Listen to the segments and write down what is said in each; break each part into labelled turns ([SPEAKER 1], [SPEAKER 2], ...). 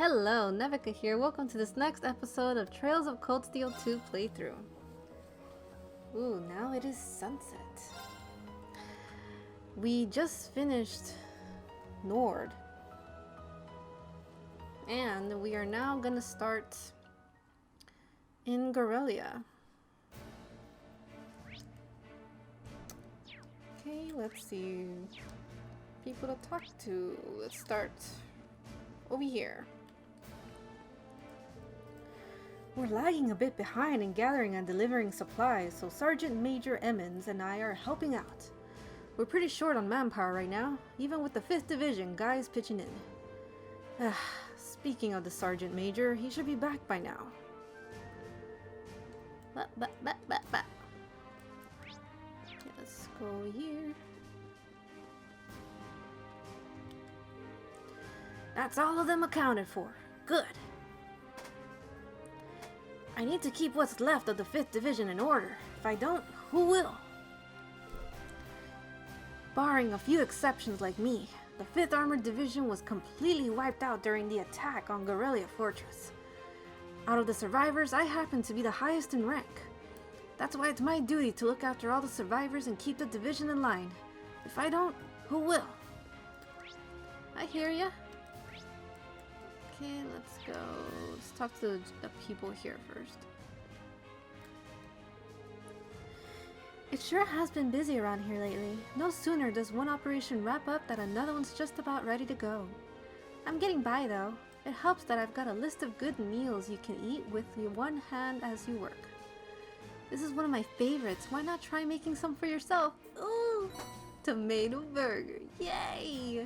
[SPEAKER 1] Hello, Nevyka here. Welcome to this next episode of Trails of Cold Steel 2 playthrough. Ooh, now it is sunset. We just finished Nord. And we are now gonna start in Garrelia. Okay, let's see. People to talk to. Let's start over here. We're lagging a bit behind in gathering and delivering supplies, so Sergeant Major Emmons and I are helping out. We're pretty short on manpower right now, even with the 5th Division guys pitching in. Speaking of the Sergeant Major, he should be back by now. Okay, let's go over here. That's all of them accounted for. Good. I need to keep what's left of the 5th Division in order. If I don't, who will? Barring a few exceptions like me, the 5th Armored Division was completely wiped out during the attack on Garrelia Fortress. Out of the survivors, I happen to be the highest in rank. That's why it's my duty to look after all the survivors and keep the division in line. If I don't, who will? I hear ya. Okay, let's go. Let's talk to the people here first. It sure has been busy around here lately. No sooner does one operation wrap up than another one's just about ready to go. I'm getting by though. It helps that I've got a list of good meals you can eat with your one hand as you work. This is one of my favorites. Why not try making some for yourself? Ooh! Tomato burger. Yay!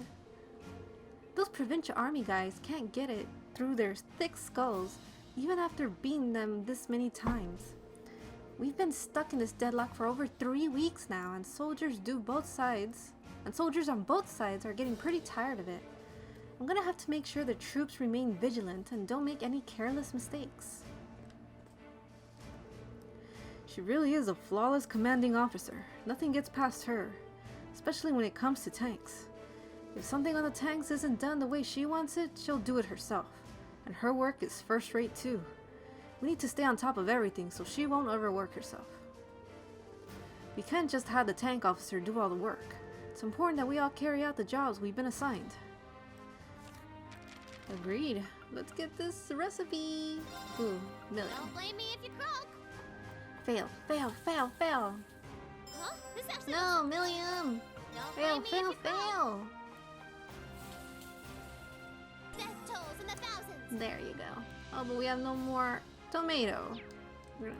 [SPEAKER 1] Those provincial army guys can't get it through their thick skulls, even after beating them this many times. We've been stuck in this deadlock for over 3 weeks now, and soldiers on both sides are getting pretty tired of it. I'm gonna have to make sure the troops remain vigilant and don't make any careless mistakes. She really is a flawless commanding officer. Nothing gets past her, especially when it comes to tanks. If something on the tanks isn't done the way she wants it, she'll do it herself. And her work is first rate too. We need to stay on top of everything so she won't overwork herself. We can't just have the tank officer do all the work. It's important that we all carry out the jobs we've been assigned. Agreed. Let's get this recipe. Ooh, million.
[SPEAKER 2] Don't blame me if you croak.
[SPEAKER 1] Fail, fail, fail, fail.
[SPEAKER 2] Huh? This actually
[SPEAKER 1] No, Milliam.
[SPEAKER 2] Don't
[SPEAKER 1] Fail,
[SPEAKER 2] blame me
[SPEAKER 1] fail,
[SPEAKER 2] if you croak.
[SPEAKER 1] fail.
[SPEAKER 2] Death tolls in the thousands.
[SPEAKER 1] There you go. Oh, but we have no more tomato.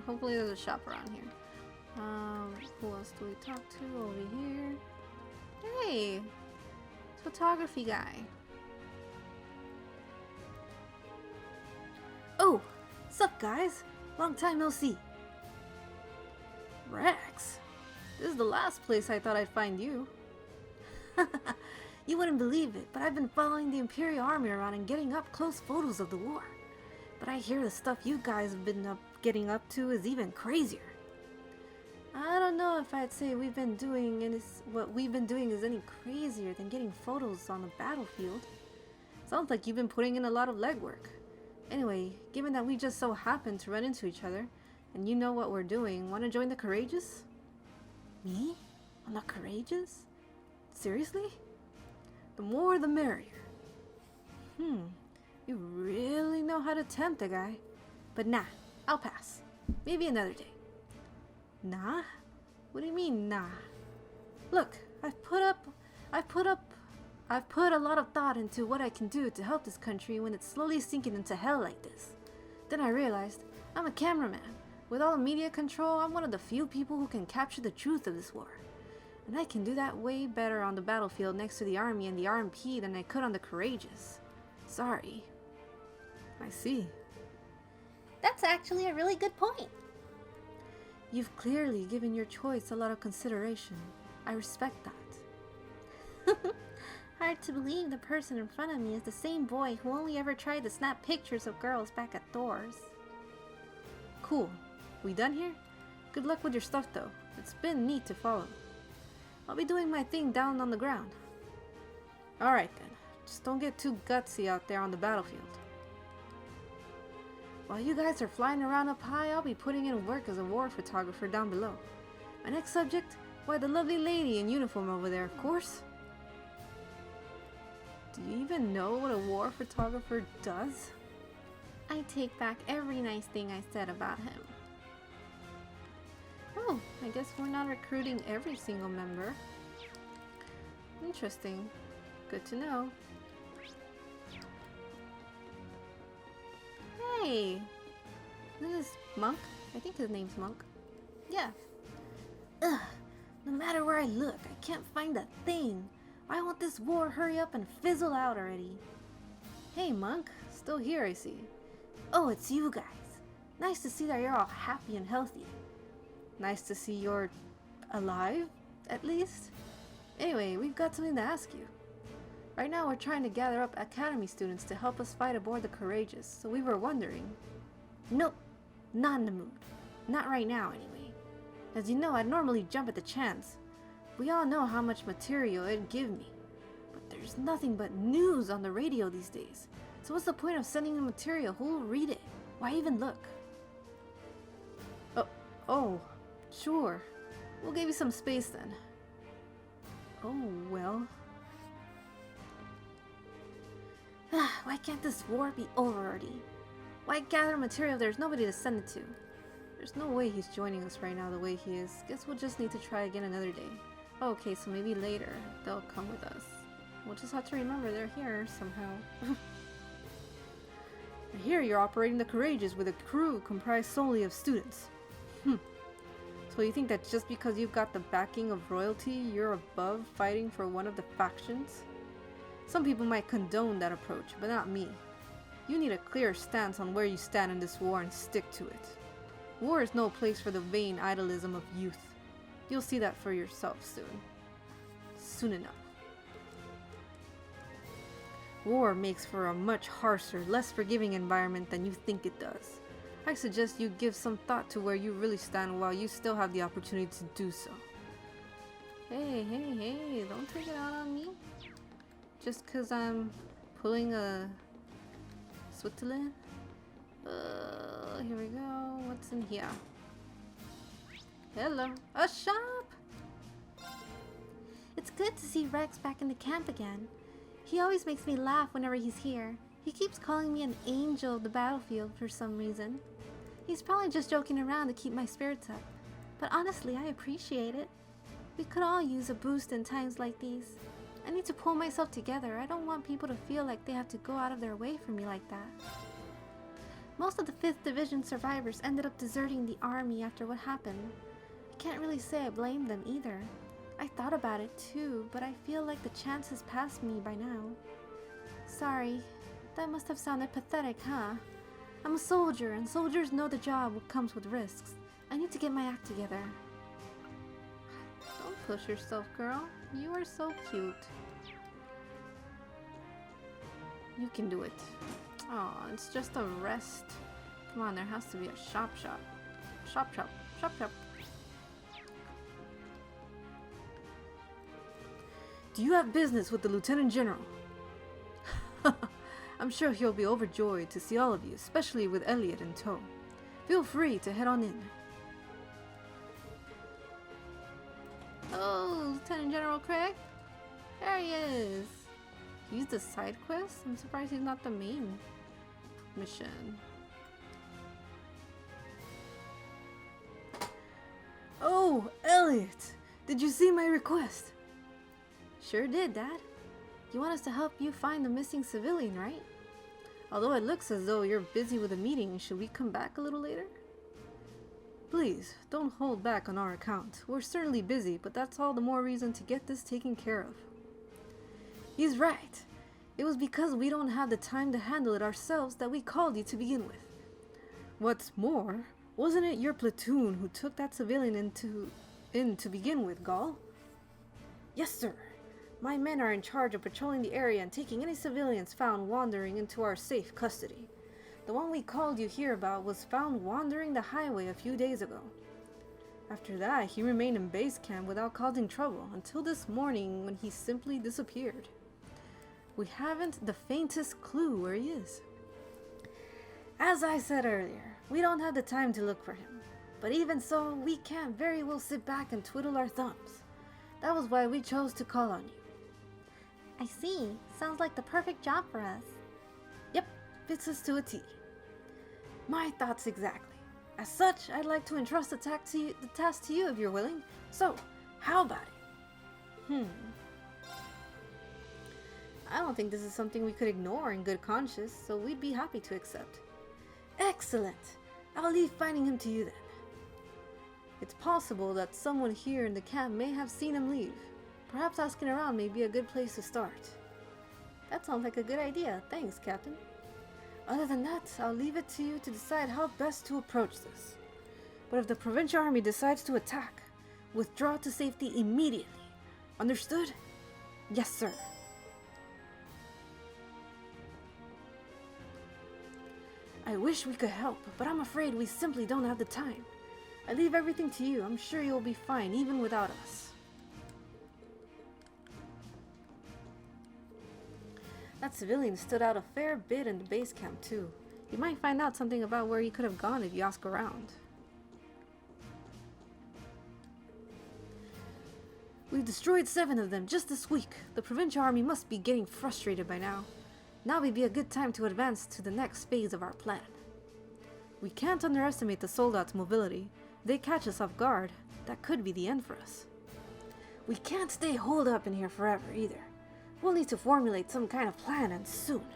[SPEAKER 1] Hopefully there's a shop around here. Who else do we talk to over here? Hey, photography guy. Oh, sup guys? Long time no see. Rex, this is the last place I thought I'd find you. You wouldn't believe it, but I've been following the Imperial Army around and getting up close photos of the war. But I hear the stuff you guys have been getting up to is even crazier. I don't know if I'd say what we've been doing is any crazier than getting photos on the battlefield. Sounds like you've been putting in a lot of legwork. Anyway, given that we just so happen to run into each other, and you know what we're doing, want to join the Courageous? Me? I'm not courageous? Seriously? The more the merrier. You really know how to tempt a guy. But nah, I'll pass. Maybe another day. Nah? What do you mean, nah? Look, I've put a lot of thought into what I can do to help this country when it's slowly sinking into hell like this. Then I realized, I'm a cameraman. With all the media control, I'm one of the few people who can capture the truth of this war. And I can do that way better on the battlefield next to the army and the RMP than I could on the Courageous. Sorry. I see.
[SPEAKER 2] That's actually a really good point.
[SPEAKER 1] You've clearly given your choice a lot of consideration. I respect that.
[SPEAKER 2] Hard to believe the person in front of me is the same boy who only ever tried to snap pictures of girls back at Thor's.
[SPEAKER 1] Cool. We done here? Good luck with your stuff though. It's been neat to follow. I'll be doing my thing down on the ground. Alright then. Just don't get too gutsy out there on the battlefield. While you guys are flying around up high, I'll be putting in work as a war photographer down below. My next subject? Why, the lovely lady in uniform over there, of course. Do you even know what a war photographer does?
[SPEAKER 2] I take back every nice thing I said about him.
[SPEAKER 1] Oh, I guess we're not recruiting every single member. Interesting. Good to know. Hey! This is Monk. I think his name's Monk.
[SPEAKER 2] Yeah. Ugh. No matter where I look, I can't find a thing. Why won't this war hurry up and fizzle out already?
[SPEAKER 1] Hey, Monk. Still here, I see.
[SPEAKER 2] Oh, it's you guys. Nice to see that you're all happy and healthy.
[SPEAKER 1] Nice to see you're alive, at least. Anyway, we've got something to ask you. Right now we're trying to gather up academy students to help us fight aboard the Courageous, so we were wondering...
[SPEAKER 2] Nope, not in the mood. Not right now, anyway. As you know, I'd normally jump at the chance. We all know how much material it'd give me. But there's nothing but news on the radio these days. So what's the point of sending the material? Who'll read it? Why even look?
[SPEAKER 1] Oh, sure. We'll give you some space then. Oh, well...
[SPEAKER 2] Why can't this war be over already? Why gather material if there's nobody to send it to?
[SPEAKER 1] There's no way he's joining us right now the way he is. Guess we'll just need to try again another day. Okay, so maybe later they'll come with us. We'll just have to remember they're here somehow. I hear you're operating the Courageous with a crew comprised solely of students. So you think that just because you've got the backing of royalty, you're above fighting for one of the factions? Some people might condone that approach, but not me. You need a clear stance on where you stand in this war and stick to it. War is no place for the vain idealism of youth. You'll see that for yourself soon. Soon enough. War makes for a much harsher, less forgiving environment than you think it does. I suggest you give some thought to where you really stand while you still have the opportunity to do so. Hey, don't take it out on me. Just cause I'm pulling a Switzerland? Here we go. What's in here? Hello. A shop!
[SPEAKER 2] It's good to see Rex back in the camp again. He always makes me laugh whenever he's here. He keeps calling me an angel of the battlefield for some reason. He's probably just joking around to keep my spirits up. But honestly, I appreciate it. We could all use a boost in times like these. I need to pull myself together. I don't want people to feel like they have to go out of their way for me like that. Most of the 5th Division survivors ended up deserting the army after what happened. I can't really say I blame them either. I thought about it too, but I feel like the chance has passed me by now. Sorry, that must have sounded pathetic, huh? I'm a soldier, and soldiers know the job comes with risks. I need to get my act together.
[SPEAKER 1] Don't push yourself, girl. You are so cute. You can do it. Oh, it's just a rest. Come on, there has to be a shop. Shop. Do you have business with the Lieutenant General? I'm sure he'll be overjoyed to see all of you, especially with Elliot in tow. Feel free to head on in. Oh, Lieutenant General Craig? There he is. He's the side quest? I'm surprised he's not the main mission. Oh, Elliot! Did you see my request? Sure did, Dad. You want us to help you find the missing civilian, right? Although it looks as though you're busy with a meeting, should we come back a little later? Please, don't hold back on our account. We're certainly busy, but that's all the more reason to get this taken care of. He's right. It was because we don't have the time to handle it ourselves that we called you to begin with. What's more, wasn't it your platoon who took that civilian in to begin with, Gall? Yes, sir. My men are in charge of patrolling the area and taking any civilians found wandering into our safe custody. The one we called you here about was found wandering the highway a few days ago. After that, he remained in base camp without causing trouble until this morning when he simply disappeared. We haven't the faintest clue where he is. As I said earlier, we don't have the time to look for him. But even so, we can't very well sit back and twiddle our thumbs. That was why we chose to call on you.
[SPEAKER 2] I see. Sounds like the perfect job for us.
[SPEAKER 1] Yep, fits us to a T. My thoughts exactly. As such, I'd like to entrust the task to you if you're willing. So, how about it? I don't think this is something we could ignore in good conscience, so we'd be happy to accept. Excellent! I'll leave finding him to you then. It's possible that someone here in the camp may have seen him leave. Perhaps asking around may be a good place to start. That sounds like a good idea. Thanks, Captain. Other than that, I'll leave it to you to decide how best to approach this. But if the provincial army decides to attack, withdraw to safety immediately. Understood? Yes, sir. I wish we could help, but I'm afraid we simply don't have the time. I leave everything to you. I'm sure you'll be fine even without us. That civilian stood out a fair bit in the base camp too. You might find out something about where he could have gone if you ask around. We've destroyed 7 of them just this week. The provincial army must be getting frustrated by now. Now would be a good time to advance to the next phase of our plan. We can't underestimate the soldads' mobility. If they catch us off guard, that could be the end for us. We can't stay holed up in here forever either. We'll need to formulate some kind of plan, and soon.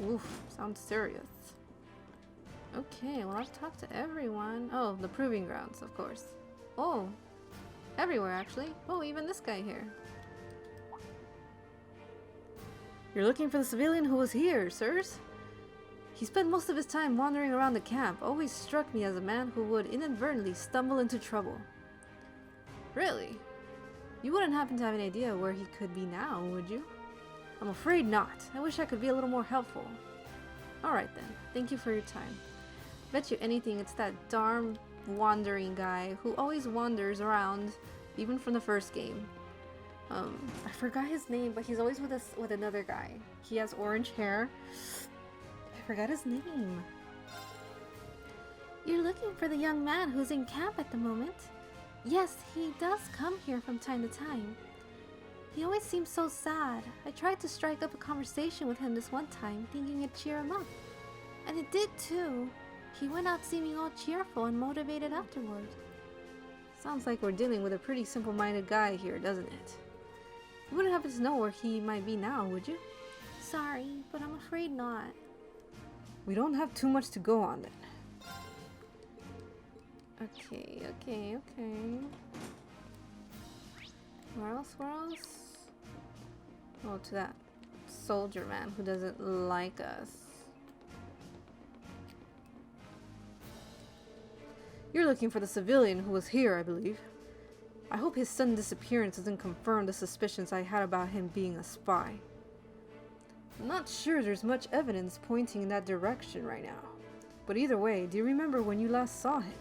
[SPEAKER 1] Oof, sounds serious. Okay, well I've talked to everyone. Oh, the proving grounds, of course. Oh, everywhere actually. Oh, even this guy here. You're looking for the civilian who was here, sirs? He spent most of his time wandering around the camp. Always struck me as a man who would inadvertently stumble into trouble. Really? You wouldn't happen to have any idea where he could be now, would you? I'm afraid not. I wish I could be a little more helpful. Alright then. Thank you for your time. Bet you anything it's that darn wandering guy who always wanders around, even from the first game. I forgot his name, but he's always with us with another guy. He has orange hair. I forgot his name.
[SPEAKER 2] You're looking for the young man who's in camp at the moment? Yes, he does come here from time to time. He always seems so sad. I tried to strike up a conversation with him this one time, thinking it'd cheer him up. And it did too. He went out seeming all cheerful and motivated afterward.
[SPEAKER 1] Sounds like we're dealing with a pretty simple-minded guy here, doesn't it? You wouldn't happen to know where he might be now, would you?
[SPEAKER 2] Sorry, but I'm afraid not.
[SPEAKER 1] We don't have too much to go on then. Okay. Where else? Oh, to that soldier man who doesn't like us. You're looking for the civilian who was here, I believe. I hope his sudden disappearance doesn't confirm the suspicions I had about him being a spy. I'm not sure there's much evidence pointing in that direction right now. But either way, do you remember when you last saw him?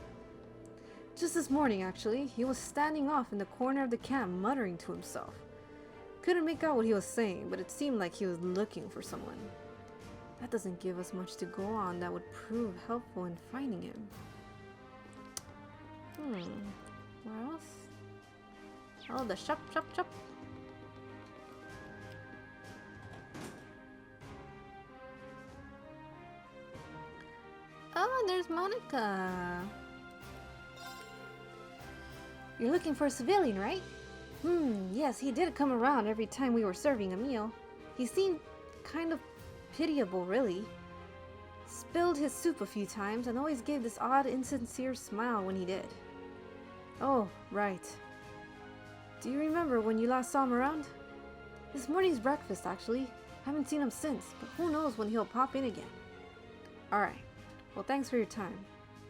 [SPEAKER 1] Just this morning, actually. He was standing off in the corner of the camp, muttering to himself. Couldn't make out what he was saying, but it seemed like he was looking for someone. That doesn't give us much to go on that would prove helpful in finding him. Where else? Oh, the shop. Oh, there's Monica. You're looking for a civilian, right? Yes, he did come around every time we were serving a meal. He seemed kind of pitiable, really. Spilled his soup a few times and always gave this odd, insincere smile when he did. Oh, right. Do you remember when you last saw him around? This morning's breakfast, actually. Haven't seen him since, but who knows when he'll pop in again. Alright. Well, thanks for your time.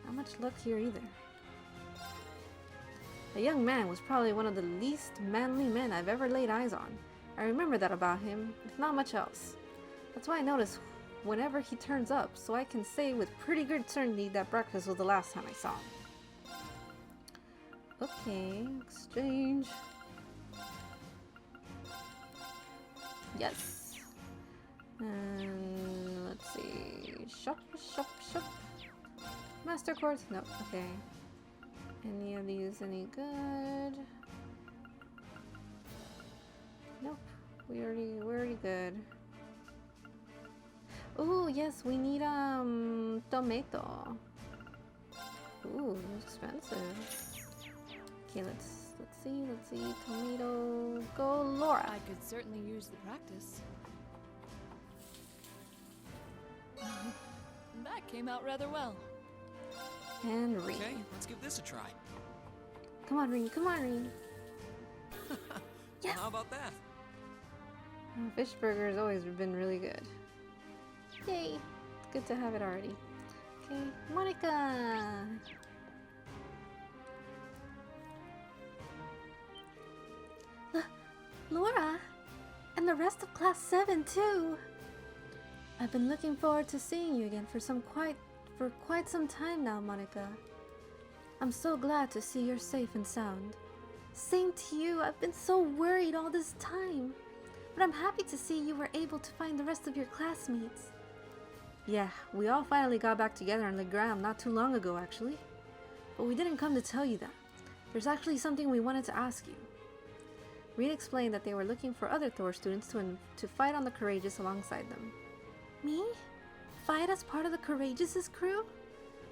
[SPEAKER 1] Not much luck here either. The young man was probably one of the least manly men I've ever laid eyes on. I remember that about him, if not much else. That's why I notice whenever he turns up, so I can say with pretty good certainty that breakfast was the last time I saw him. Okay, exchange. Yes. And let's see. Shop, shop, shop. Master quartz? No, okay. Any of these any good? Nope. We're already good. Ooh, yes, we need tomato. Ooh, expensive. Okay, let's see. Tomato, go Laura.
[SPEAKER 3] I could certainly use the practice. That came out rather well.
[SPEAKER 1] And Reen.
[SPEAKER 4] Okay, let's give this a try.
[SPEAKER 1] Come on, Reen. Come on, Reen.
[SPEAKER 4] Well, how about that?
[SPEAKER 1] Fish burger has always been really good. Yay! It's good to have it already. Okay, Monica.
[SPEAKER 2] Laura! And the rest of Class 7 too!
[SPEAKER 1] I've been looking forward to seeing you again for quite some time now, Monica. I'm so glad to see you're safe and sound.
[SPEAKER 2] Same to you, I've been so worried all this time. But I'm happy to see you were able to find the rest of your classmates.
[SPEAKER 1] Yeah, we all finally got back together on the ground not too long ago, actually. But we didn't come to tell you that. There's actually something we wanted to ask you. Reed explained that they were looking for other Thor students to fight on the Courageous alongside them.
[SPEAKER 2] Me? Fight as part of the Courageous' crew?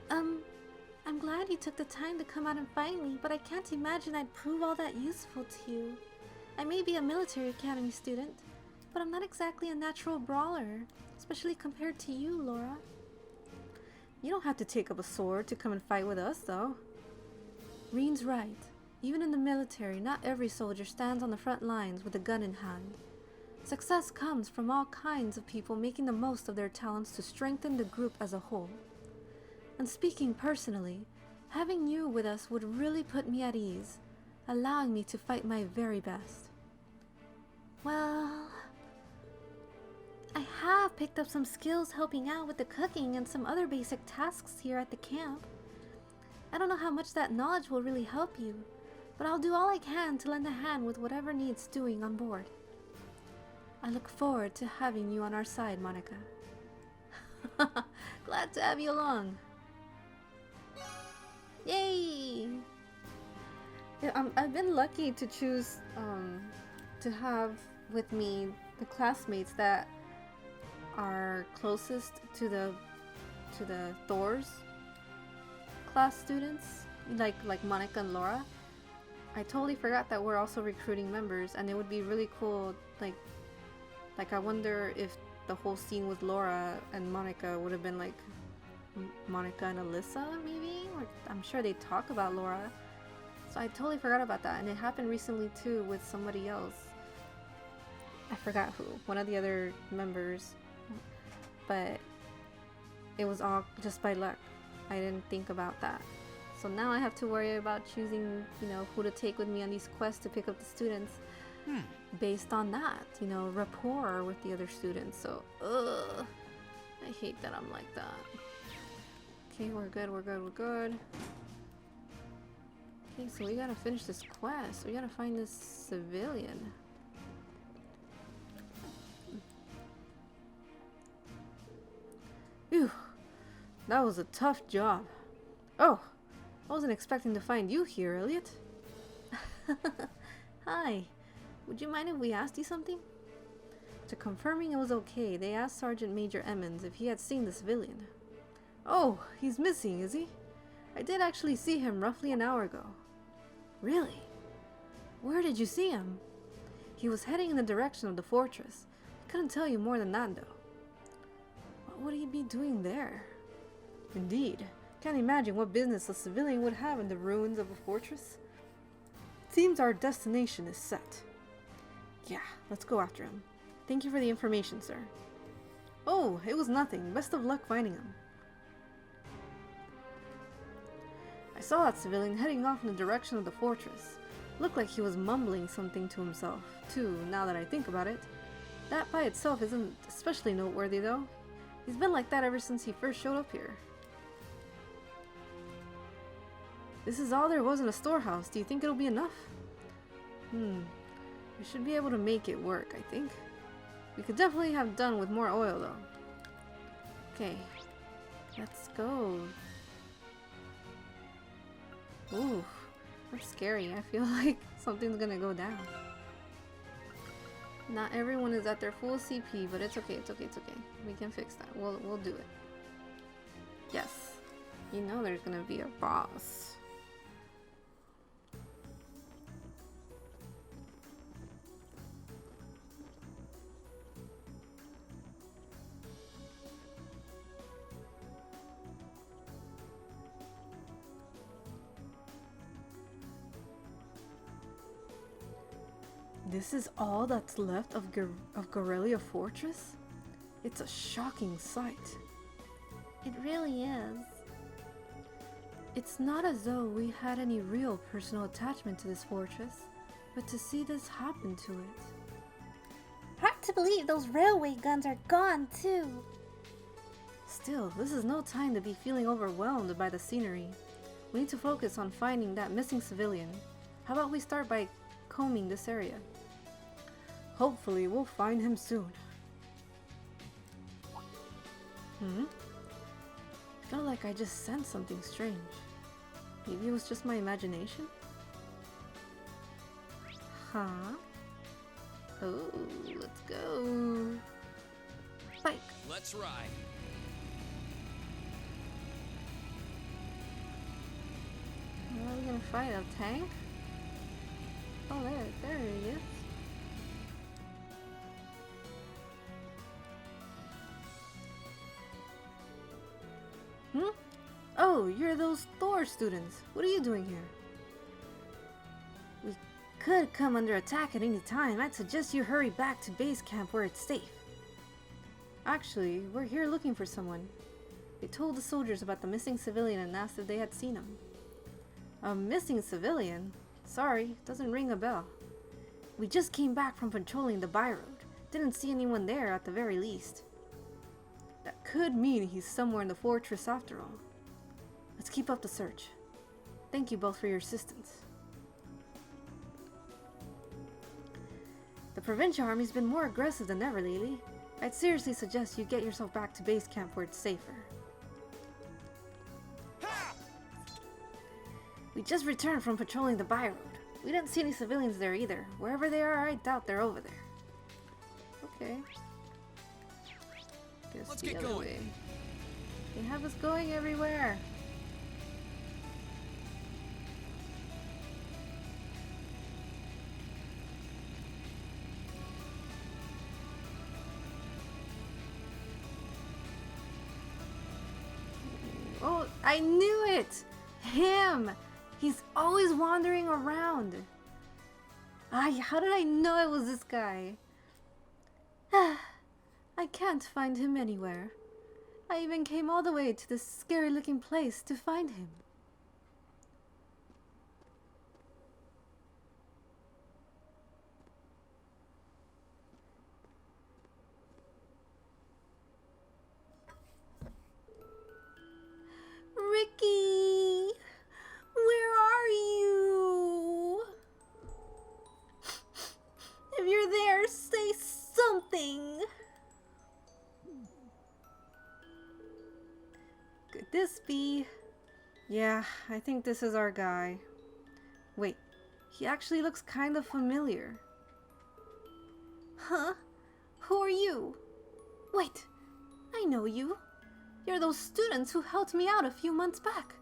[SPEAKER 2] I'm glad you took the time to come out and find me, but I can't imagine I'd prove all that useful to you. I may be a military academy student, but I'm not exactly a natural brawler, especially compared to you, Laura.
[SPEAKER 1] You don't have to take up a sword to come and fight with us, though. Reen's right. Even in the military, not every soldier stands on the front lines with a gun in hand. Success comes from all kinds of people making the most of their talents to strengthen the group as a whole. And speaking personally, having you with us would really put me at ease, allowing me to fight my very best.
[SPEAKER 2] Well, I have picked up some skills helping out with the cooking and some other basic tasks here at the camp. I don't know how much that knowledge will really help you, but I'll do all I can to lend a hand with whatever needs doing on board.
[SPEAKER 1] I look forward to having you on our side, Monica. Glad to have you along. Yay! Yeah, I've been lucky to choose to have with me the classmates that are closest to the Thor's class students, like Monica and Laura. I totally forgot that we're also recruiting members, and it would be really cool. Like I wonder if the whole scene with Laura and Monica would have been like Monica and Alyssa, maybe? Or I'm sure they talk about Laura. So I totally forgot about that, and it happened recently too with somebody else. I forgot who, one of the other members, but it was all just by luck. I didn't think about that. So now I have to worry about choosing, who to take with me on these quests to pick up the students based on that, rapport with the other students. So, I hate that I'm like that. Okay, we're good. Okay, so we gotta finish this quest. We gotta find this civilian. Phew, that was a tough job. Oh, I wasn't expecting to find you here, Elliot. Hi, would you mind if we asked you something? To confirming it was okay, they asked Sergeant Major Emmons if he had seen the civilian. Oh, he's missing, is he? I did actually see him roughly an hour ago. Really? Where did you see him? He was heading in the direction of the fortress. I couldn't tell you more than that, though. What would he be doing there? Indeed. Can't imagine what business a civilian would have in the ruins of a fortress. Seems our destination is set. Yeah, let's go after him. Thank you for the information, sir. Oh, it was nothing. Best of luck finding him. I saw that civilian heading off in the direction of the fortress. Looked like he was mumbling something to himself, too, now that I think about it. That by itself isn't especially noteworthy, though. He's been like that ever since he first showed up here. This is all there was in a storehouse. Do you think it'll be enough? We should be able to make it work, I think. We could definitely have done with more oil, though. Okay, Let's go. Ooh, that's scary. I feel like something's gonna go down. Not everyone is at their full CP, but it's okay, it's okay, it's okay. We can fix that. We'll do it. Yes. You know there's gonna be a boss. This is all that's left of Garrelia Fortress? It's a shocking sight.
[SPEAKER 2] It really is.
[SPEAKER 1] It's not as though we had any real personal attachment to this fortress, but to see this happen to it.
[SPEAKER 2] Hard to believe those railway guns are gone too.
[SPEAKER 1] Still, this is no time to be feeling overwhelmed by the scenery. We need to focus on finding that missing civilian. How about we start by combing this area? Hopefully we'll find him soon. Felt like I just sensed something strange. Maybe it was just my imagination? Huh? Oh, let's go. Bike.
[SPEAKER 4] Let's ride.
[SPEAKER 1] Are we gonna fight a tank? Oh, there he is. Oh, you're those Thor students. What are you doing here? We could come under attack at any time. I'd suggest you hurry back to base camp where it's safe. Actually, we're here looking for someone. They told the soldiers about the missing civilian and asked if they had seen him. A missing civilian? Sorry, doesn't ring a bell. We just came back from patrolling the byroad. Didn't see anyone there at the very least. That could mean he's somewhere in the fortress after all. Let's keep up the search. Thank you both for your assistance. The provincial army's been more aggressive than ever lately. I'd seriously suggest you get yourself back to base camp where it's safer. We just returned from patrolling the byroad. We didn't see any civilians there either. Wherever they are, I doubt they're over there. Okay. Guess
[SPEAKER 4] Let's
[SPEAKER 1] the
[SPEAKER 4] get
[SPEAKER 1] other
[SPEAKER 4] going.
[SPEAKER 1] way. They have us going everywhere. Oh, I knew it! Him! He's always wandering around. How did I know it was this guy? I can't find him anywhere. I even came all the way to this scary looking place to find him. Ricky! Where are you? If you're there, say something. Could this be? Yeah, I think this is our guy. Wait, he actually looks kind of familiar. Huh? Who are you? Wait, I know you. You're those students who helped me out a few months back.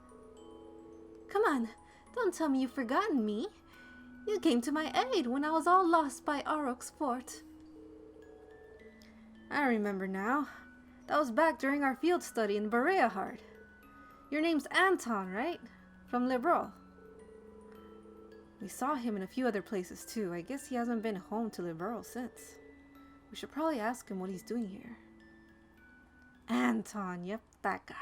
[SPEAKER 1] Come on, don't tell me you've forgotten me. You came to my aid when I was all lost by Auroch's fort. I remember now. That was back during our field study in Bereahard. Your name's Anton, right? From Liberal. We saw him in a few other places too. I guess he hasn't been home to Liberal since. We should probably ask him what he's doing here. Anton, yep, that guy.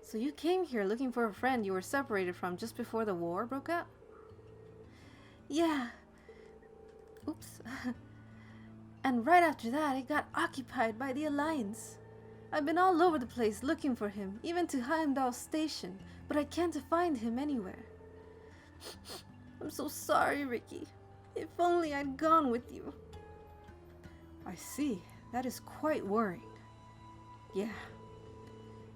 [SPEAKER 1] So you came here looking for a friend you were separated from just before the war broke out? Yeah. Oops. And right after that, it got occupied by the Alliance. I've been all over the place looking for him, even to Heimdall Station, but I can't find him anywhere. I'm so sorry, Ricky. If only I'd gone with you. I see. That is quite worrying. Yeah.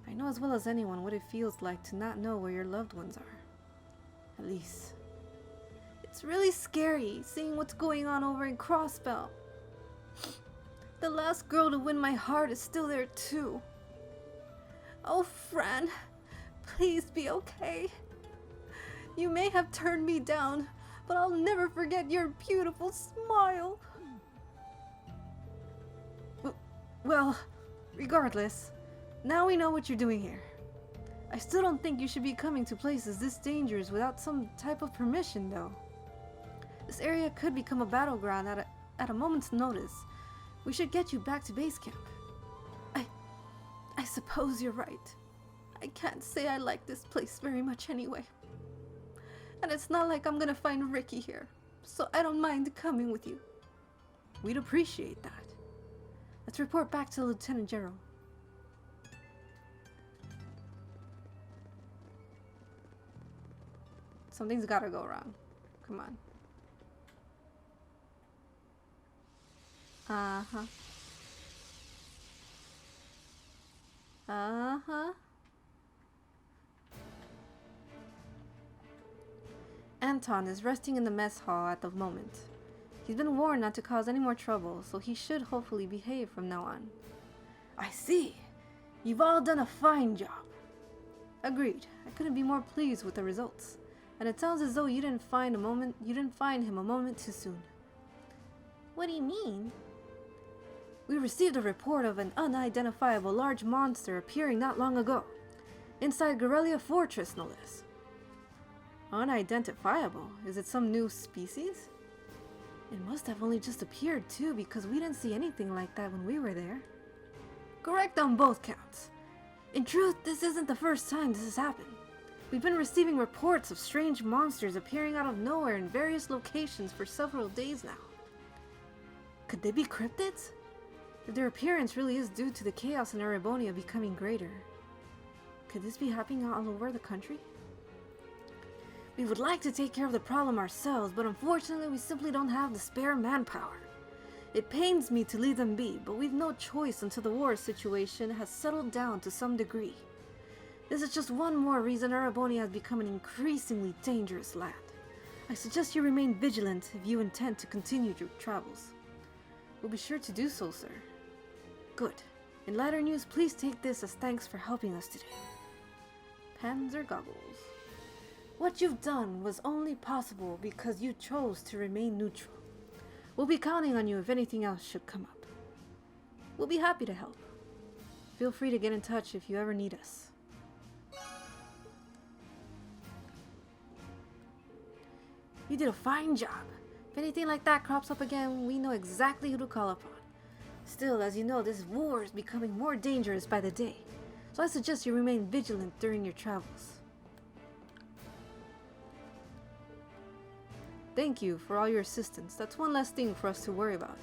[SPEAKER 1] I know as well as anyone what it feels like to not know where your loved ones are. At least. It's really scary seeing what's going on over in Crossbell. The last girl to win my heart is still there too. Oh, Fran, please be okay. You may have turned me down, but I'll never forget your beautiful smile. Well, regardless, now we know what you're doing here. I still don't think you should be coming to places this dangerous without some type of permission, though. This area could become a battleground at a moment's notice. We should get you back to base camp. I suppose you're right. I can't say I like this place very much anyway. And it's not like I'm gonna find Ricky here, so I don't mind coming with you. We'd appreciate that. Let's report back to Lieutenant General. Something's gotta go wrong. Come on. Uh-huh. Uh-huh. Anton is resting in the mess hall at the moment. He's been warned not to cause any more trouble, so he should hopefully behave from now on. I see. You've all done a fine job. Agreed. I couldn't be more pleased with the results. And it sounds as though you didn't find him a moment too soon.
[SPEAKER 2] What do you mean?
[SPEAKER 1] We received a report of an unidentifiable large monster appearing not long ago. Inside Garrelia Fortress, no less. Unidentifiable? Is it some new species? It must have only just appeared too, because we didn't see anything like that when we were there. Correct on both counts. In truth, this isn't the first time this has happened. We've been receiving reports of strange monsters appearing out of nowhere in various locations for several days now. Could they be cryptids? If their appearance really is due to the chaos in Erebonia becoming greater, could this be happening all over the country? We would like to take care of the problem ourselves, but unfortunately we simply don't have the spare manpower. It pains me to leave them be, but we've no choice until the war situation has settled down to some degree. This is just one more reason Erebonia has become an increasingly dangerous land. I suggest you remain vigilant if you intend to continue your travels. We'll be sure to do so, sir. Good. In lighter news, please take this as thanks for helping us today. Panzer goggles. What you've done was only possible because you chose to remain neutral. We'll be counting on you if anything else should come up. We'll be happy to help. Feel free to get in touch if you ever need us. You did a fine job. If anything like that crops up again, we know exactly who to call upon. Still, as you know, this war is becoming more dangerous by the day, so I suggest you remain vigilant during your travels. Thank you for all your assistance. That's one less thing for us to worry about.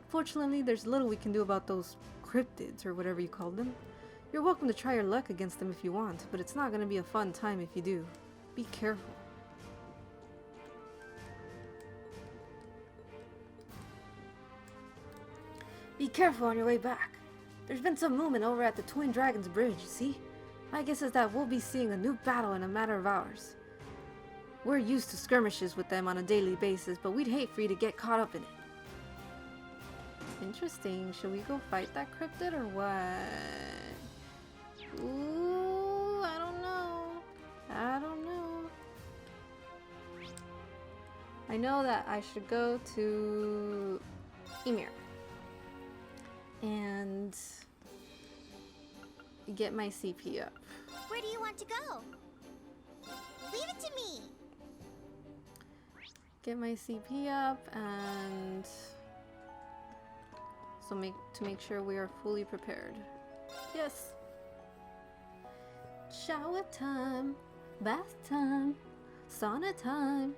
[SPEAKER 1] Fortunately, there's little we can do about those cryptids, or whatever you called them. You're welcome to try your luck against them if you want, but it's not going to be a fun time if you do. Be careful. Be careful on your way back. There's been some movement over at the Twin Dragons Bridge, see? My guess is that we'll be seeing a new battle in a matter of hours. We're used to skirmishes with them on a daily basis, but we'd hate for you to get caught up in it. Interesting. Should we go fight that cryptid or what? Ooh, I don't know. I don't know. I know that I should go to Ymir and get my CP up.
[SPEAKER 2] Where do you want to go? Leave it to me.
[SPEAKER 1] Get my CP up and to make sure we are fully prepared. Yes. Shower time, bath time, sauna time.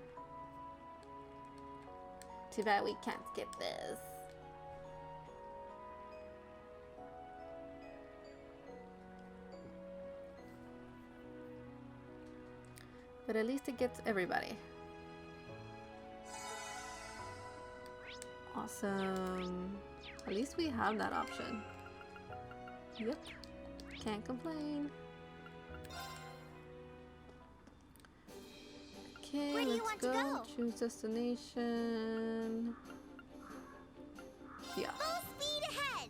[SPEAKER 1] Too bad we can't skip this. But at least it gets everybody. Awesome. At least we have that option. Yep. Can't complain. Okay,
[SPEAKER 2] Where do you
[SPEAKER 1] let's
[SPEAKER 2] want to
[SPEAKER 1] go.
[SPEAKER 2] go?
[SPEAKER 1] Choose destination. Yeah.
[SPEAKER 2] Full speed ahead!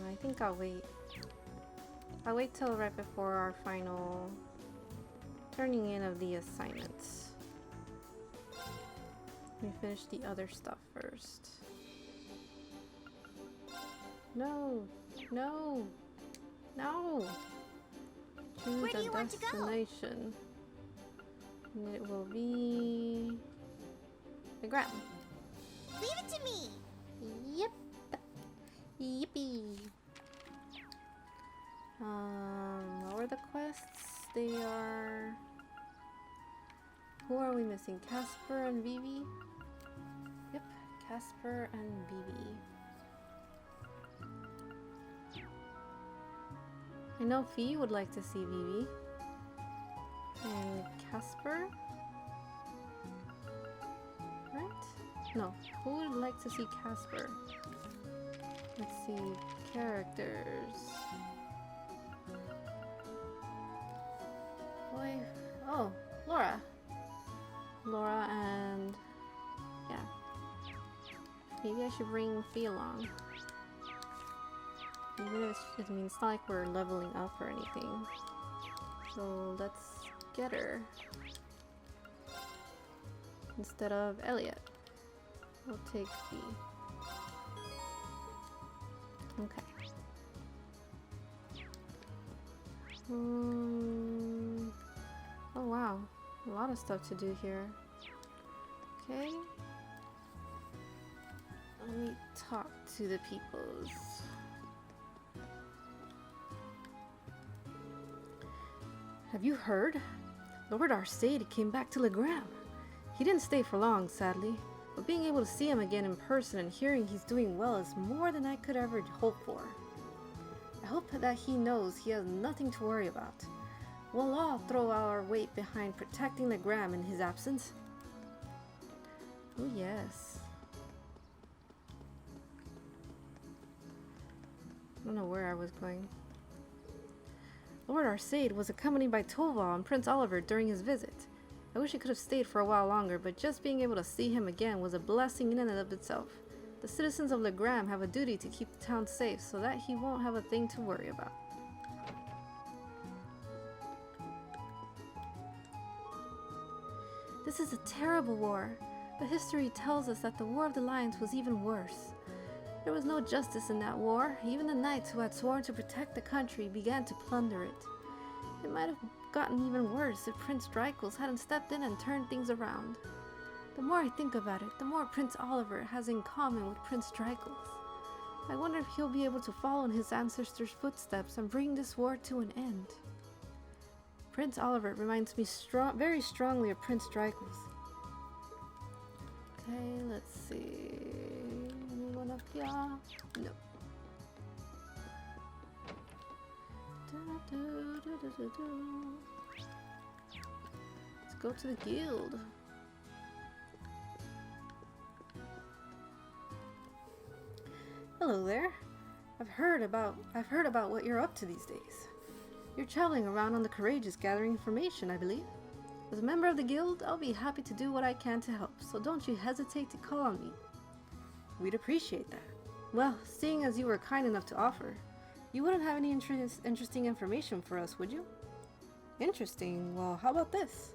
[SPEAKER 1] I think I'll wait. I'll wait till right before our final turning in of the assignments. Let me finish the other stuff first. No! No! No! Choose
[SPEAKER 2] Where do
[SPEAKER 1] a
[SPEAKER 2] you want to go?
[SPEAKER 1] destination. And it will be the ground.
[SPEAKER 2] Leave it to me!
[SPEAKER 1] Yep. Yippee. What were the quests? They are... Who are we missing? Casper and Vivi? Yep, Casper and Vivi. I know Fee would like to see Vivi. And Casper? Right? No, who would like to see Casper? Let's see, characters. Boy, oh, Laura. Laura and, yeah. Maybe I should bring Fee along. Even if I mean, it's not like we're leveling up or anything. So let's get her. Instead of Elliot. We'll take Fee. Okay. Oh wow, a lot of stuff to do here. Okay. Let me talk to the peoples. Have you heard? Lord Xseed came back to Legram. He didn't stay for long, sadly, but being able to see him again in person and hearing he's doing well is more than I could ever hope for. I hope that he knows he has nothing to worry about. We'll all throw our weight behind protecting Legram in his absence. Oh yes. I don't know where I was going. Lord Xseed was accompanied by Toval and Prince Oliver during his visit. I wish he could have stayed for a while longer, but just being able to see him again was a blessing in and of itself. The citizens of Legram have a duty to keep the town safe so that he won't have a thing to worry about. This is a terrible war, but history tells us that the War of the Lions was even worse. There was no justice in that war. Even the knights who had sworn to protect the country began to plunder it. It might have gotten even worse if Prince Drycles hadn't stepped in and turned things around. The more I think about it, the more Prince Oliver has in common with Prince Drycles. I wonder if he'll be able to follow in his ancestors' footsteps and bring this war to an end. Prince Oliver reminds me very strongly of Prince Drycles. Okay, let's see. Anyone up here? No. Let's go to the guild. Hello there. I've heard about what you're up to these days. You're traveling around on the Courageous gathering information, I believe. As a member of the guild, I'll be happy to do what I can to help, so don't you hesitate to call on me. We'd appreciate that. Well, seeing as you were kind enough to offer, you wouldn't have any interesting information for us, would you? Interesting? Well, how about this?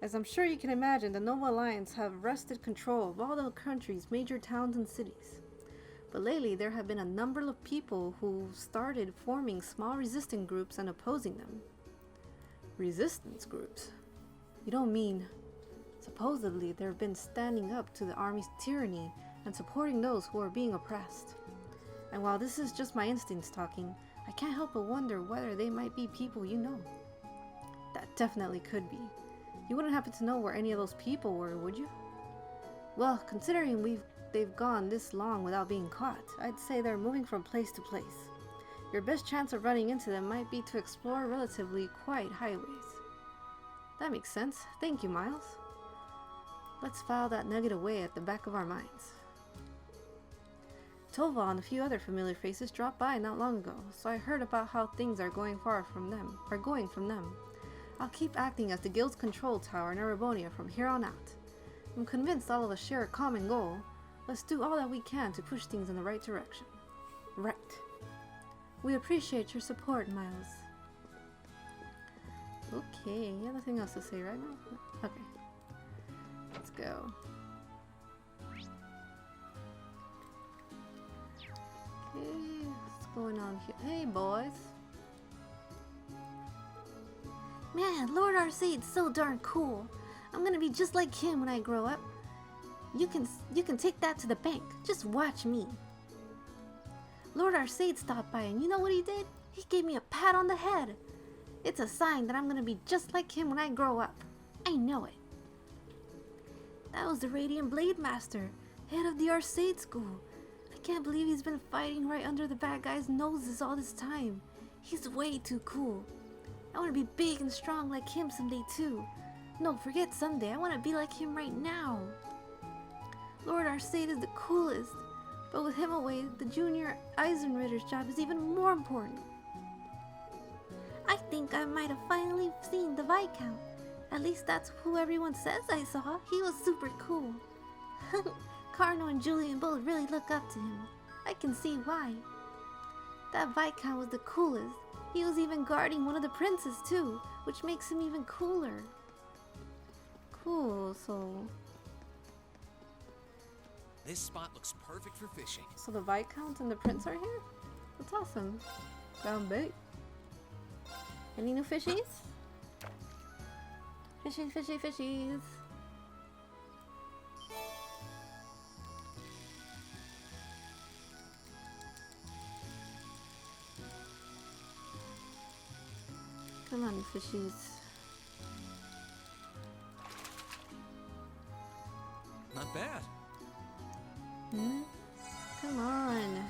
[SPEAKER 1] As I'm sure you can imagine, the Nova Alliance have wrested control of all the country's major towns and cities. But lately, there have been a number of people who started forming small resistance groups and opposing them. Resistance groups? You don't mean... Supposedly, they've been standing up to the army's tyranny and supporting those who are being oppressed. And while this is just my instincts talking, I can't help but wonder whether they might be people you know. That definitely could be. You wouldn't happen to know where any of those people were, would you? Well, considering they've gone this long without being caught, I'd say they're moving from place to place. Your best chance of running into them might be to explore relatively quiet highways. That makes sense. Thank you, Miles. Let's file that nugget away at the back of our minds. Tova and a few other familiar faces dropped by not long ago, so I heard about how things are going from them. I'll keep acting as the guild's control tower in Erebonia from here on out. I'm convinced all of us share a common goal. Let's do all that we can to push things in the right direction. Right. We appreciate your support, Miles. Okay, you have nothing else to say right now? Okay. Let's go. Okay, what's going on here? Hey, boys.
[SPEAKER 2] Man, Lord Xseed's so darn cool. I'm gonna be just like him when I grow up. You can take that to the bank. Just watch me. Lord Xseed stopped by, and you know what he did? He gave me a pat on the head. It's a sign that I'm gonna be just like him when I grow up. I know it. That was the Radiant Blade Master, head of the Xseed school. I can't believe he's been fighting right under the bad guys' noses all this time. He's way too cool. I want to be big and strong like him someday too. No, forget someday. I want to be like him right now. Lord Xseed is the coolest, but with him away, the junior Eisenritter's job is even more important. I think I might have finally seen the Viscount. At least that's who everyone says I saw. He was super cool. Carno and Julian both really look up to him. I can see why. That Viscount was the coolest. He was even guarding one of the princes too, which makes him even cooler.
[SPEAKER 1] Cool, so...
[SPEAKER 4] This spot looks perfect for fishing.
[SPEAKER 1] So the Viscount and the Prince are here? That's awesome. Found bait. Any new fishies? Fishies, fishies, fishies. Come on, fishies.
[SPEAKER 4] Not bad.
[SPEAKER 1] Come on.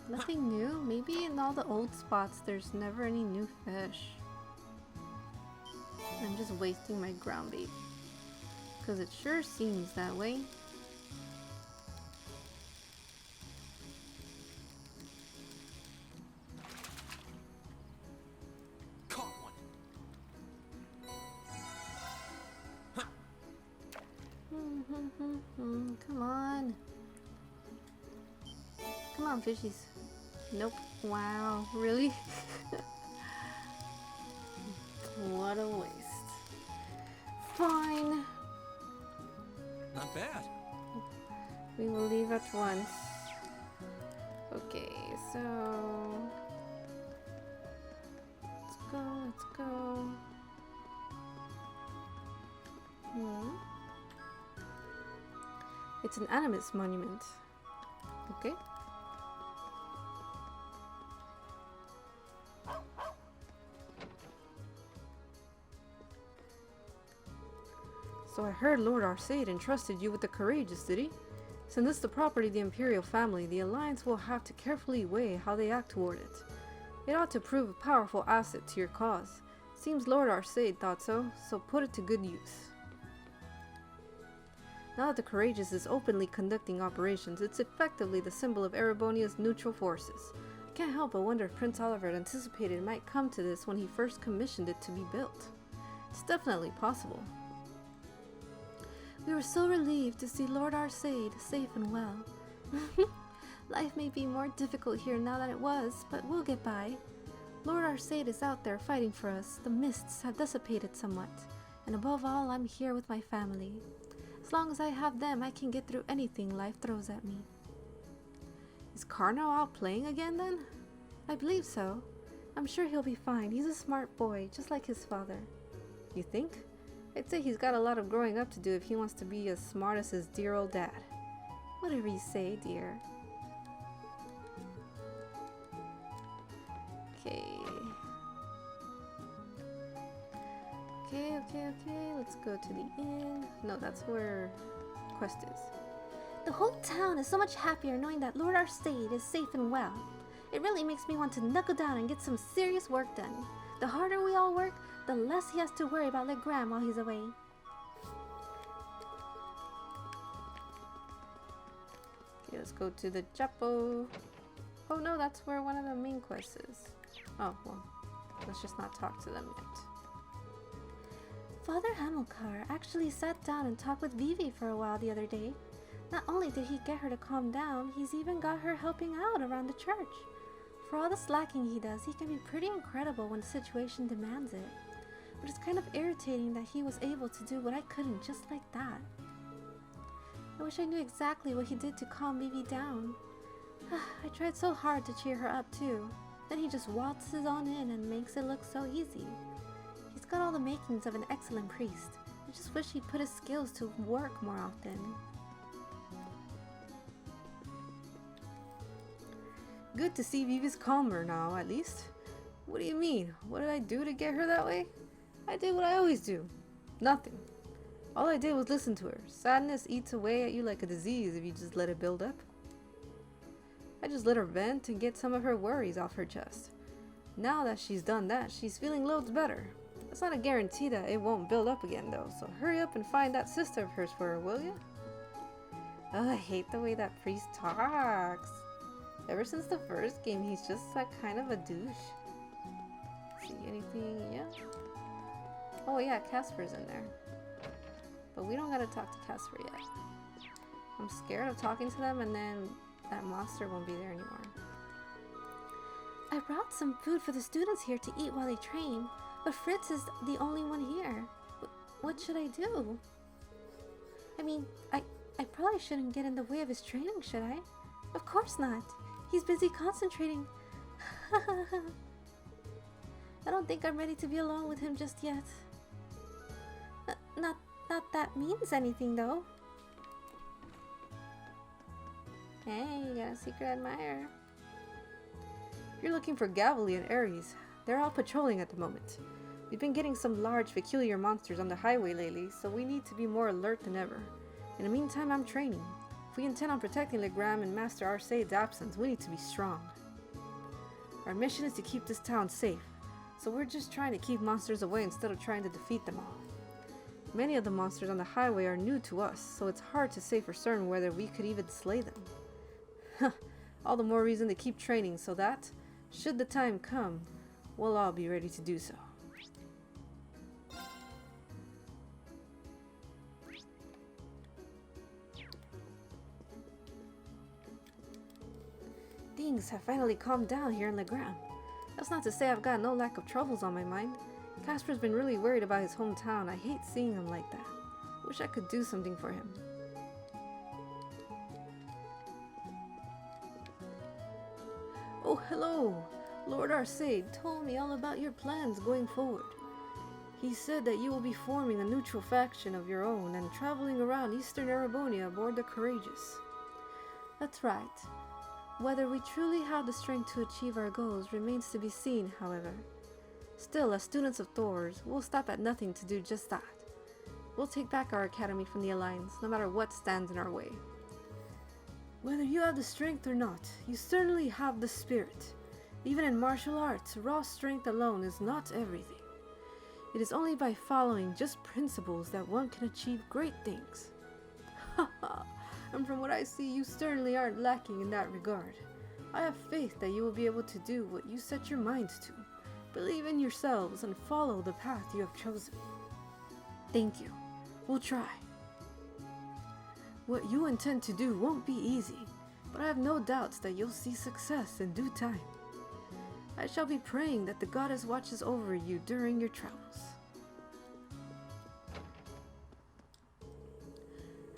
[SPEAKER 1] Nothing new? Maybe in all the old spots there's never any new fish. I'm just wasting my ground bait. Because it sure seems that way.
[SPEAKER 4] Caught one.
[SPEAKER 1] Come on. Come on, fishies. Nope. Wow. Really? What a waste. Fine.
[SPEAKER 4] Not bad.
[SPEAKER 1] We will leave at once. Okay, so... Let's go. It's an animus monument. Okay. So I heard Lord Xseed entrusted you with the Courageous, did he? Since this is the property of the Imperial family, the Alliance will have to carefully weigh how they act toward it. It ought to prove a powerful asset to your cause. Seems Lord Xseed thought so put it to good use. Now that the Courageous is openly conducting operations, it's effectively the symbol of Erebonia's neutral forces. I can't help but wonder if Prince Oliver had anticipated it might come to this when he first commissioned it to be built. It's definitely possible.
[SPEAKER 2] We were so relieved to see Lord Xseed safe and well. Life may be more difficult here now than it was, but we'll get by. Lord Xseed is out there fighting for us. The mists have dissipated somewhat, and above all, I'm here with my family. As long as I have them, I can get through anything life throws at me.
[SPEAKER 1] Is Carno out playing again then?
[SPEAKER 2] I believe so. I'm sure he'll be fine. He's a smart boy, just like his father.
[SPEAKER 1] You think? I'd say he's got a lot of growing up to do if he wants to be as smart as his dear old dad.
[SPEAKER 2] Whatever you say, dear.
[SPEAKER 1] Okay. Okay. Let's go to the inn. No, that's where quest is.
[SPEAKER 2] The whole town is so much happier knowing that Lord Xseed is safe and well. It really makes me want to knuckle down and get some serious work done. The harder we all work, the less he has to worry about Legram while he's away.
[SPEAKER 1] Okay, let's go to the Chapo. Oh no, that's where one of the main quests is. Oh, well, let's just not talk to them yet.
[SPEAKER 2] Father Hamilcar actually sat down and talked with Vivi for a while the other day. Not only did he get her to calm down, he's even got her helping out around the church. For all the slacking he does, he can be pretty incredible when the situation demands it. But it's kind of irritating that he was able to do what I couldn't just like that. I wish I knew exactly what he did to calm Vivi down. I tried so hard to cheer her up too. Then he just waltzes on in and makes it look so easy. He's got all the makings of an excellent priest. I just wish he'd put his skills to work more often.
[SPEAKER 1] Good to see Vivi's calmer now, at least. What do you mean? What did I do to get her that way? I did what I always do. Nothing. All I did was listen to her. Sadness eats away at you like a disease if you just let it build up. I just let her vent and get some of her worries off her chest. Now that she's done that, she's feeling loads better. That's not a guarantee that it won't build up again though, so hurry up and find that sister of hers for her, will ya? Oh, I hate the way that priest talks. Ever since the first game, he's just like kind of a douche. See anything? Yeah. Oh yeah, Casper's in there. But we don't gotta talk to Casper yet. I'm scared of talking to them and then that monster won't be there anymore.
[SPEAKER 2] I brought some food for the students here to eat while they train, but Fritz is the only one here. What should I do? I mean, I probably shouldn't get in the way of his training, should I? Of course not. He's busy concentrating. I don't think I'm ready to be alone with him just yet. Not that means anything though.
[SPEAKER 1] Hey, you got a secret admirer. You're looking for Garrelia and Ares. They're all patrolling at the moment. We've been getting some large, peculiar monsters on the highway lately, so we need to be more alert than ever. In the meantime, I'm training. If we intend on protecting Legram and Master Xseed's absence, we need to be strong. Our mission is to keep this town safe, so we're just trying to keep monsters away instead of trying to defeat them all. Many of the monsters on the highway are new to us, so it's hard to say for certain whether we could even slay them. All the more reason to keep training so that, should the time come, we'll all be ready to do so. Things have finally calmed down here in Legram. That's not to say I've got no lack of troubles on my mind. Casper's been really worried about his hometown. I hate seeing him like that. Wish I could do something for him. Oh, hello! Lord Xseed told me all about your plans going forward. He said that you will be forming a neutral faction of your own and traveling around Eastern Erebonia aboard the Courageous.
[SPEAKER 2] That's right. Whether we truly have the strength to achieve our goals remains to be seen, however. Still, as students of Thor's, we'll stop at nothing to do just that. We'll take back our academy from the Alliance, no matter what stands in our way.
[SPEAKER 1] Whether you have the strength or not, you certainly have the spirit. Even in martial arts, raw strength alone is not everything. It is only by following just principles that one can achieve great things. Haha, and from what I see, you certainly aren't lacking in that regard. I have faith that you will be able to do what you set your minds to. Believe in yourselves and follow the path you have chosen. Thank you. We'll try. What you intend to do won't be easy, but I have no doubts that you'll see success in due time. I shall be praying that the goddess watches over you during your travels.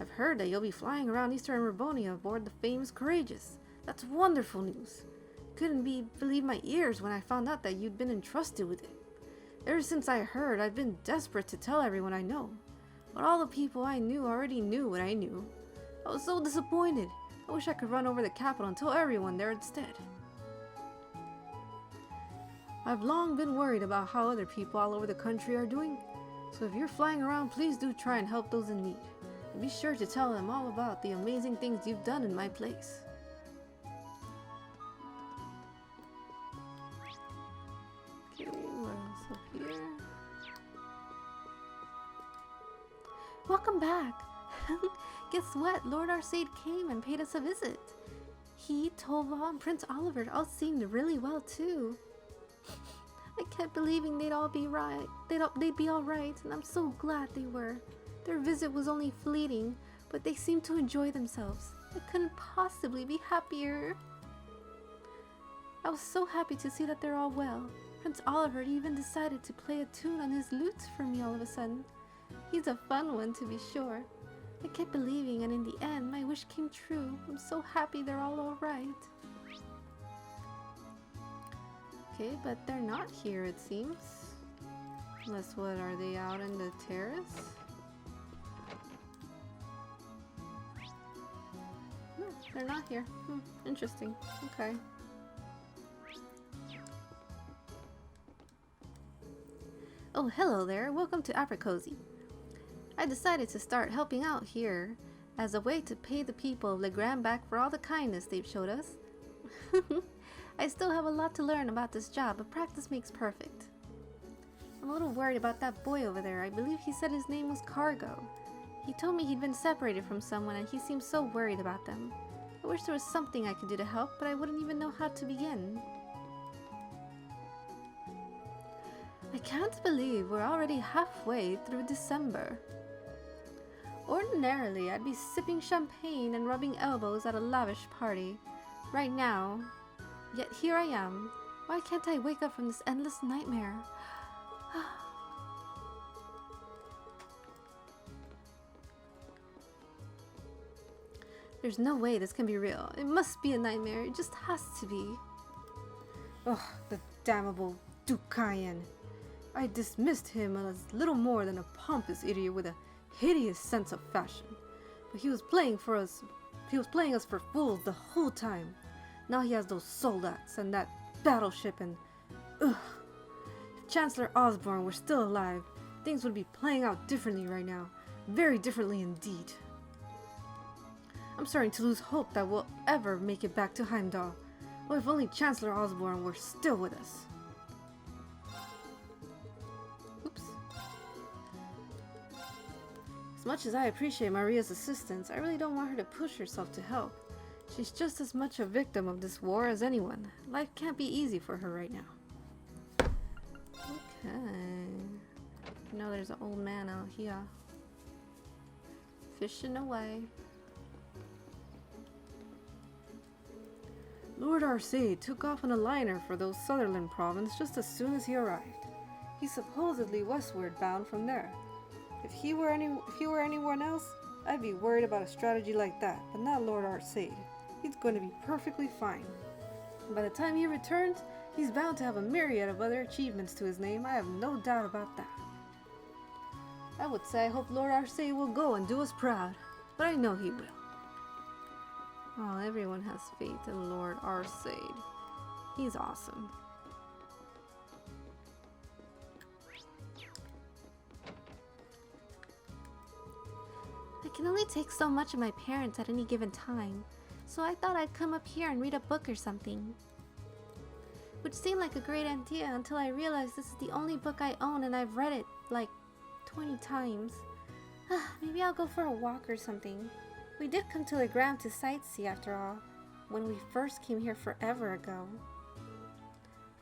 [SPEAKER 1] I've heard that you'll be flying around Eastern Erebonia aboard the famous Courageous. That's wonderful news. Couldn't believe my ears when I found out that you'd been entrusted with it. Ever since I heard, I've been desperate to tell everyone I know. But all the people I knew already knew what I knew. I was so disappointed. I wish I could run over the capital and tell everyone there instead. I've long been worried about how other people all over the country are doing. So if you're flying around, please do try and help those in need. And be sure to tell them all about the amazing things you've done in my place. Okay, what else?
[SPEAKER 2] Welcome back. Guess what? Lord Arcade came and paid us a visit. He, Tova, and Prince Oliver all seemed really well too. I kept believing they'd all be right. They'd be all right, and I'm so glad they were. Their visit was only fleeting, but they seemed to enjoy themselves. I couldn't possibly be happier. I was so happy to see that they're all well. Prince Oliver even decided to play a tune on his lute for me all of a sudden. He's a fun one, to be sure. I kept believing, and in the end, my wish came true. I'm so happy they're all right. Okay, but they're not here, it seems. Unless, what, are they out in the terrace? No, they're not here. Interesting. Okay. Oh, hello there. Welcome to Apricozy. I decided to start helping out here as a way to pay the people of Legrand back for all the kindness they've showed us. I still have a lot to learn about this job, but practice makes perfect. I'm a little worried about that boy over there. I believe he said his name was Cargo. He told me he'd been separated from someone and he seemed so worried about them. I wish there was something I could do to help, but I wouldn't even know how to begin. I can't believe we're already halfway through December. Ordinarily, I'd be sipping champagne and rubbing elbows at a lavish party. Right now, yet here I am. Why can't I wake up from this endless nightmare? There's no way this can be real. It must be a nightmare. It just has to be. Ugh, the damnable Dukayan. I dismissed him as little more than a pompous idiot with a hideous sense of fashion. But he was playing us for fools the whole time. Now he has those soldats and that battleship and... Ugh. If Chancellor Osborne were still alive, things would be playing out differently right now. Very differently indeed. I'm starting to lose hope that we'll ever make it back to Heimdall. Oh, if only Chancellor Osborne were still with us. Oops. As much as I appreciate Maria's assistance, I really don't want her to push herself to help. She's just as much a victim of this war as anyone. Life can't be easy for her right now. Okay. You know there's an old man out here. Fishing away. Lord Arcade took off on a liner for those Sutherland province just as soon as he arrived. He's supposedly westward bound from there. If he were anyone else, I'd be worried about a strategy like that, but not Lord Arcade. He's going to be perfectly fine. By the time he returns, he's bound to have a myriad of other achievements to his name. I have no doubt about that. I would say I hope Lord Arcade will go and do us proud, but I know he will. Oh, everyone has faith in Lord Arcade. He's awesome. I can only take so much of my parents at any given time, so I thought I'd come up here and read a book or something. Which seemed like a great idea until I realized this is the only book I own and I've read it like 20 times. Maybe I'll go for a walk or something. We did come to Legrand to sightsee after all, when we first came here forever ago.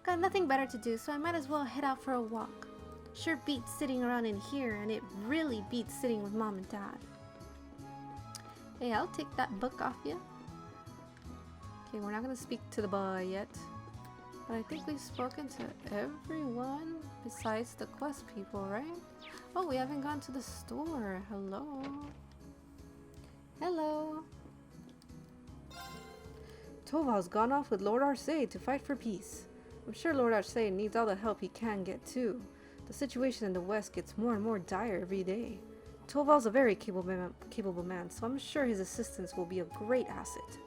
[SPEAKER 2] Got nothing better to do, so I might as well head out for a walk. Sure beats sitting around in here, and it really beats sitting with Mom and Dad. Hey, I'll take that book off you. Okay, we're not gonna speak to the boy yet. But I think we've spoken to everyone besides the quest people, right? Oh, we haven't gone to the store. Hello. Hello. Toval's gone off with Lord Arcade to fight for peace. I'm sure Lord Arcade needs all the help he can get too. The situation in the west gets more and more dire every day. Toval's a very capable man, so I'm sure his assistance will be a great asset.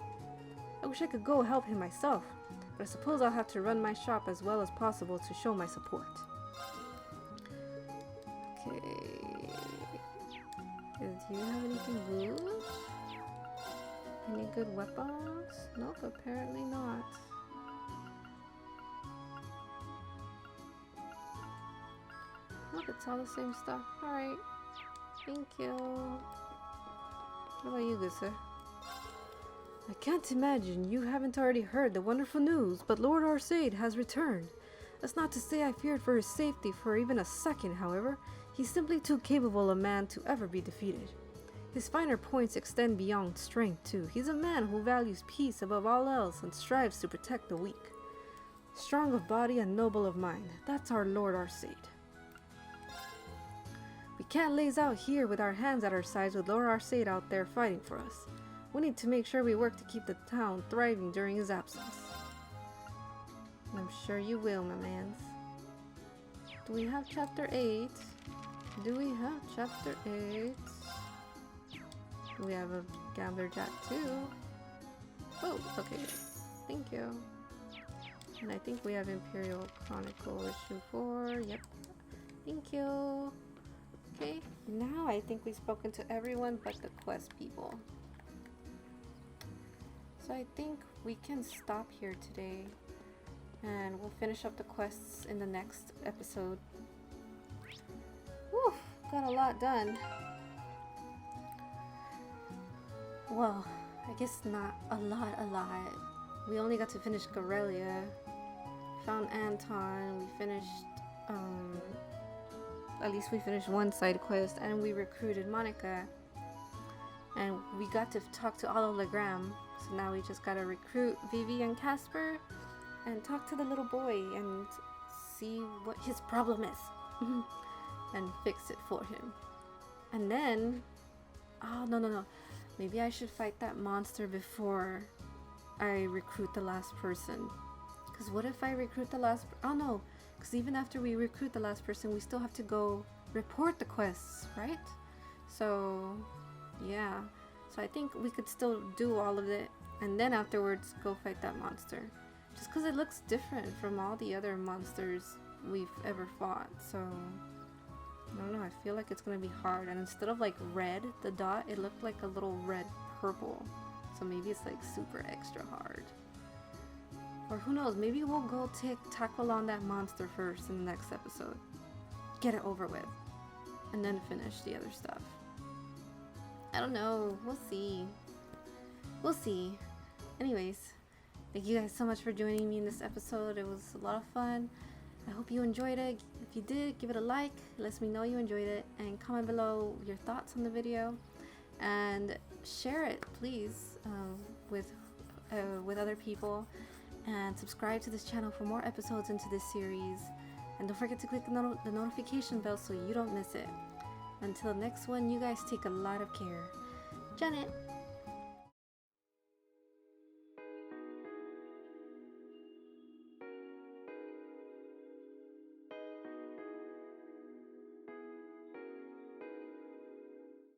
[SPEAKER 2] I wish I could go help him myself, but I suppose I'll have to run my shop as well as possible to show my support. Okay. Do you have anything good? Any good weapons? Nope, apparently not. Nope, it's all the same stuff. Alright.
[SPEAKER 1] Thank you. What about you, good sir? I can't imagine you haven't already heard the wonderful news, but Lord Arcade has returned. That's not to say I feared for his safety for even a second, however. He's simply too capable a man to ever be defeated. His finer points extend beyond strength, too. He's a man who values peace above all else and strives to protect the weak. Strong of body and noble of mind. That's our Lord Arcade. We can't laze out here with our hands at our sides with Lord Arcade out there fighting for us. We need to make sure we work to keep the town thriving during his absence. I'm sure you will, my mans. Do we have chapter 8? Do we have chapter 8? We have a Gambler Jack too. Oh, okay. Thank you. And I think we have Imperial Chronicle issue 4. Yep. Thank you. Okay, now I think we've spoken to everyone but the quest people. So I think we can stop here today. And we'll finish up the quests in the next episode. Whew, got a lot done. Well, I guess not a lot. We only got to finish Garrelia. Found Anton. We finished, at least we finished one side quest. And we recruited Monica. And we got to talk to all of Legram. So now we just gotta recruit Vivi and Casper. And talk to the little boy and see what his problem is. And fix it for him. And then... Oh, no. Maybe I should fight that monster before I recruit the last person. Because what if I recruit the last... Oh no. Because even after we recruit the last person, we still have to go report the quests, right? So, yeah. So I think we could still do all of it. And then afterwards, go fight that monster. Just because it looks different from all the other monsters we've ever fought. So, I don't know. I feel like it's going to be hard. And instead of like red, the dot, it looked like a little red purple. So maybe it's like super extra hard. Or who knows, maybe we'll go tackle on that monster first in the next episode. Get it over with. And then finish the other stuff. I don't know. We'll see. We'll see. Anyways, thank you guys so much for joining me in this episode. It was a lot of fun. I hope you enjoyed it. If you did, give it a like. It lets me know you enjoyed it. And comment below your thoughts on the video. And share it, please, with other people. And subscribe to this channel for more episodes into this series. And don't forget to click the notification bell so you don't miss it. Until the next one, you guys take a lot of care. Janet!